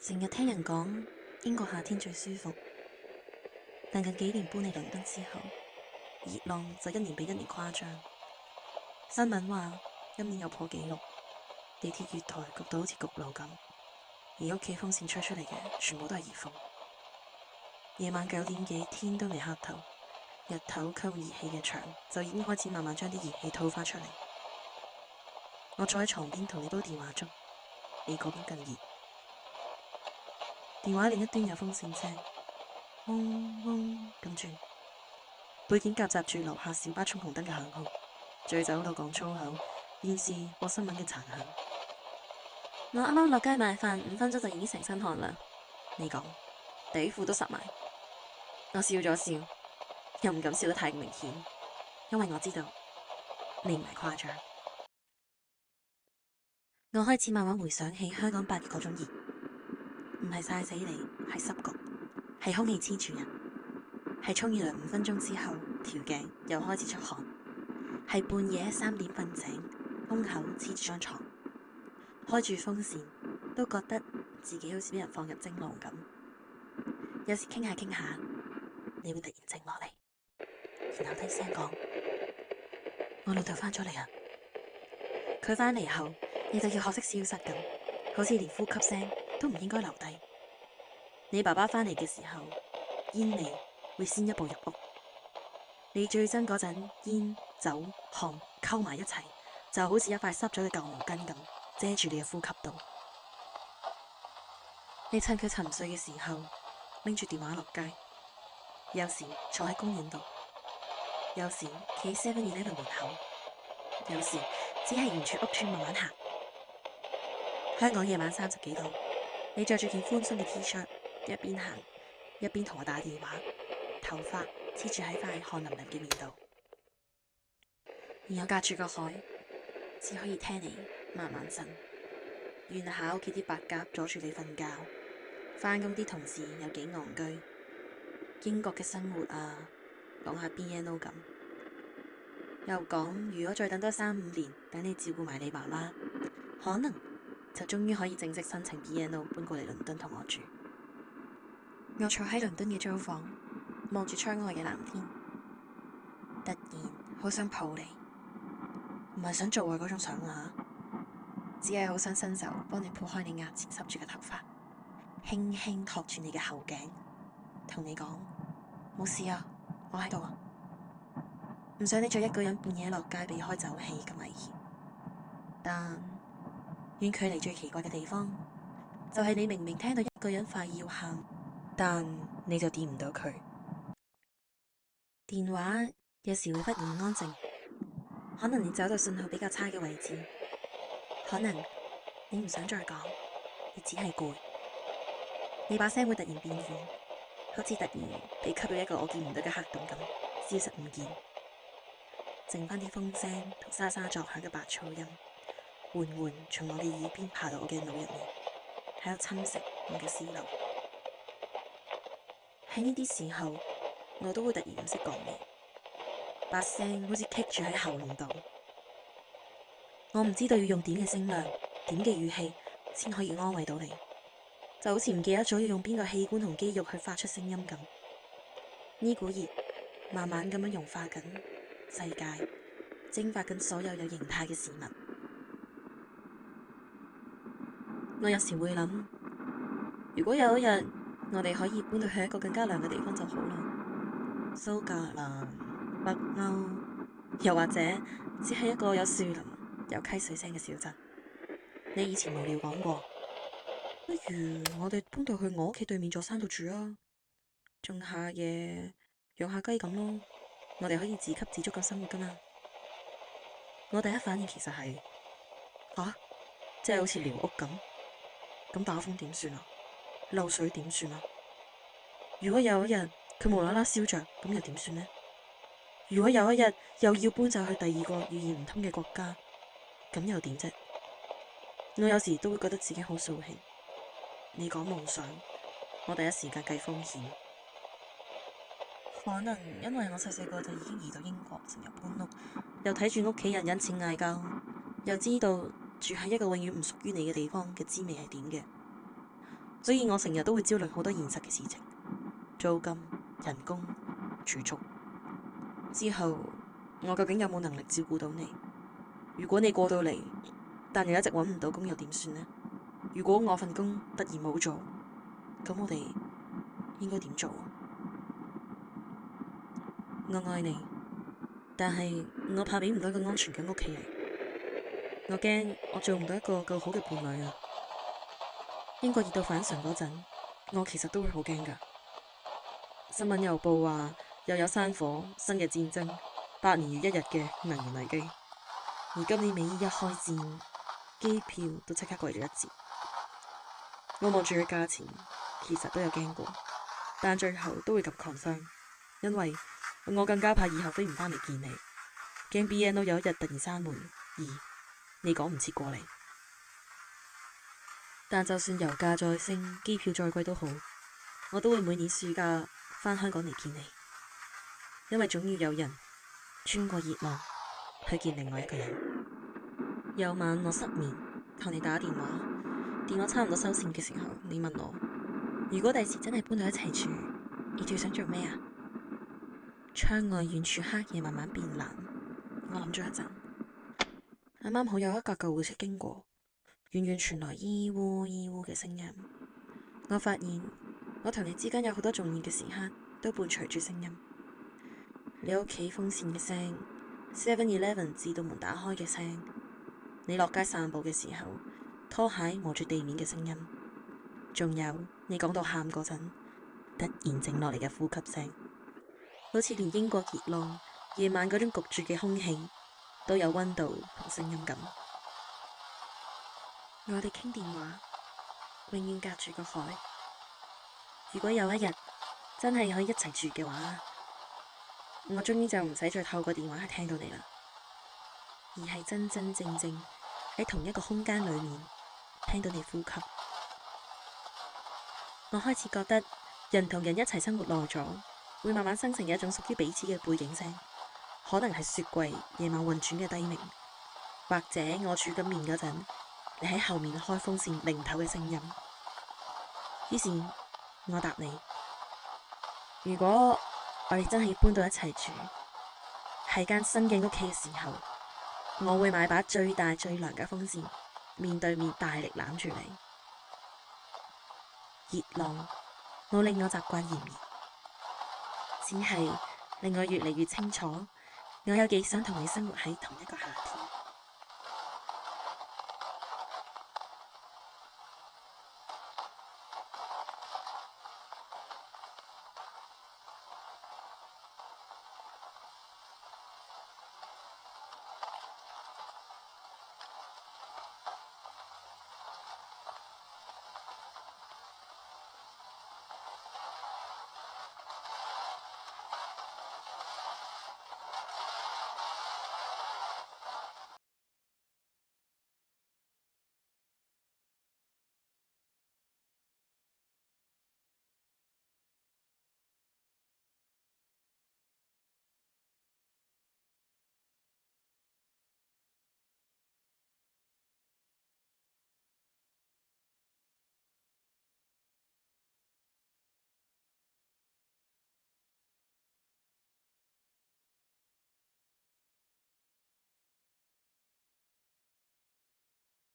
成日聽人講英國夏天最舒服，但近幾年搬嚟倫敦之後，熱浪就一年比一年誇張。新聞話今年又破紀錄，地鐵月台焗到好似焗爐咁，而屋企風扇吹出嚟嘅全部都係熱風。夜晚9點幾，天都未黑透，日頭吸熱氣嘅牆就已經開始慢慢將啲熱氣吐翻出嚟。我坐喺床邊同你煲電話粥，你嗰邊更熱。電話另一端有風扇聲，嗡嗡咁轉，背景夾雜住樓下小巴衝紅燈嘅響號，醉酒度講粗口，電視播新聞嘅殘響。我啱啱落街買飯，5分鐘就已經成身汗啦。你講，底褲都濕埋。我笑咗笑，又唔敢笑得太明顯，因為我知道你唔係誇張。我開始慢慢回想起香港8月嗰種熱。唔係曬死你，係濕焗，係空氣黐住人，係沖完涼5分鐘之後，條頸又開始出汗，係半夜3點瞓醒，胸口黐住張床，開住風扇都覺得自己好似俾人放入蒸籠咁。有時傾下傾下，你會突然靜落嚟，然後低聲講：我老豆返咗嚟啊！佢返嚟後，你就要學識消失咁，好似連呼吸聲都唔應該留低。你爸爸返嚟嘅時候，煙味會先一步入屋。你最憎嗰陣，煙、酒、汗溝埋一齊，就好似一塊濕咗嘅舊毛巾咁遮住你嘅呼吸道。你趁佢沉睡嘅時候，拎住電話落街，有時坐喺公園度，有時企喺 7-Eleven 門口，有時只係沿住屋村慢慢行。香港夜晚30幾度，你着住件寬鬆嘅 T-shirt，一邊行一邊同我打電話，頭髮黐住喺塊汗淋淋嘅面度，然後隔住個海，只可以聽你慢慢震。怨下屋企啲白鴿阻住你瞓覺，返工啲同事有幾戇居，英國嘅生活啊，講下 BNO 咁，又講如果再等多3-5年，等你照顧埋你媽媽，可能就終於可以正式申請 BNO 搬過嚟倫敦同我住。我坐喺倫敦嘅租房，望住窗外嘅藍天，突然好想抱你，唔係想做愛嗰種想啊，只係好想伸手幫你撥開你額前濕住嘅頭髮，輕輕托住你嘅後頸，同你講冇事啊，我喺度啊，唔想你再一個人半夜落街避開酒氣咁危險。但遠距離最奇怪嘅地方，就係你明明聽到一個人快要喊，但你就掂唔到佢。電話有時會忽然安靜，可能你走到信號比較差嘅位置，可能你唔想再講，你只係攰。你把聲會突然變遠，好似突然被吸到一個我見唔到嘅黑洞咁，消失唔見，剩返啲風聲同沙沙作響嘅白噪音，緩緩從我嘅耳邊爬到我嘅腦入面，喺度侵蝕我嘅思路。喺呢啲時候，我都會突然唔識講嘢，把聲好似棘住喺喉嚨度。我唔知道要用點嘅聲量、點嘅語氣先可以安慰到你，就好似唔記得咗要用邊個器官同肌肉去發出聲音咁。呢股熱慢慢咁樣融化緊世界，蒸發緊所有有形態嘅事物。我有時會諗，如果有一日我哋可以搬到去一個更加涼嘅地方就好啦，蘇格蘭、北歐，又或者只係一個有樹林、有溪水聲嘅小鎮。你以前無聊講過，不如我哋搬到去我屋企對面座山度住啊，種下嘢、養下雞咁咯。我哋可以自給自足咁生活噶嘛。我第一反應其實係即係好似寮屋咁。咁打風點算啊？漏水點算啊？如果有一日佢無啦啦燒着，咁又點算呢？如果有一日又要搬走去第二個語言唔通嘅國家，咁又點啫？我有時都會覺得自己好掃興。你講夢想，我第一時間計風險。可能因為我細細個就已經移到英國，成日搬屋，又睇住屋企人因錢嗌交，又知道住喺一個永遠唔屬於你嘅地方嘅滋味係點嘅，所以我成日都會焦慮好多現實嘅事情，租金、人工、儲蓄。之後我究竟有冇能力照顧到你？如果你過到嚟，但又一直揾唔到工，又點算呢？如果我份工突然冇咗，咁我哋應該點做啊？我愛你，但係我怕俾唔到一個安全嘅屋企嚟。我驚我做唔到一個夠好嘅伴侶啊！英國熱到反常嗰陣，我其實都會好驚㗎。新聞郵報話又有山火、新嘅戰爭、8年如一日嘅能源危機。而今年美伊一開戰，機票都即刻貴咗一折。我望住佢價錢，其實都有驚過，但最後都會咁 confirm，因為我更加怕以後飛唔返嚟見你，驚 BNO 有一日突然閂門，而你趕唔切過嚟。但就算油價再升，機票再貴都好，我都會每年暑假返香港嚟見你，因為總要有人穿過熱浪去見另外一個人。有晚我失眠，求你打電話，電話差唔多收線嘅時候，你問我：如果第時真係搬到一齊住，你最想做咩啊？窗外遠處黑夜慢慢變藍，我諗咗一陣。啱啱好有一架救護車經過，遠遠傳來咿嗚咿嗚嘅聲音。我發現我同你之間有好多重要嘅時刻都伴隨住聲音。你屋企風扇嘅聲，7-11自動門打開嘅聲，你落街散步嘅時候拖鞋磨住地面嘅聲音，仲有你講到喊嗰陣突然靜落嚟嘅呼吸聲，好似連英國熱浪夜晚嗰種焗住嘅空氣都有溫度同聲音咁。我哋傾電話，永遠隔住個海。如果有一日真係可以一齊住嘅話，我終於就唔使再透過電話去聽到你啦，而係真真正正喺同一個空間裏面聽到你呼吸。我開始覺得人同人一齊生活耐咗，會慢慢生成一種屬於彼此嘅背景聲，可能係雪櫃夜晚運轉嘅低鳴，或者我煮緊麵嗰陣，你喺後面開風扇擰頭嘅聲音。於是我答你：如果我哋真係要搬到一齊住，喺間新嘅屋企嘅時候，我會買把最大最涼嘅風扇，面對面大力攬住你。熱浪冇令我習慣炎熱，只係令我越嚟越清楚，我有幾想同你生活喺同一個夏天。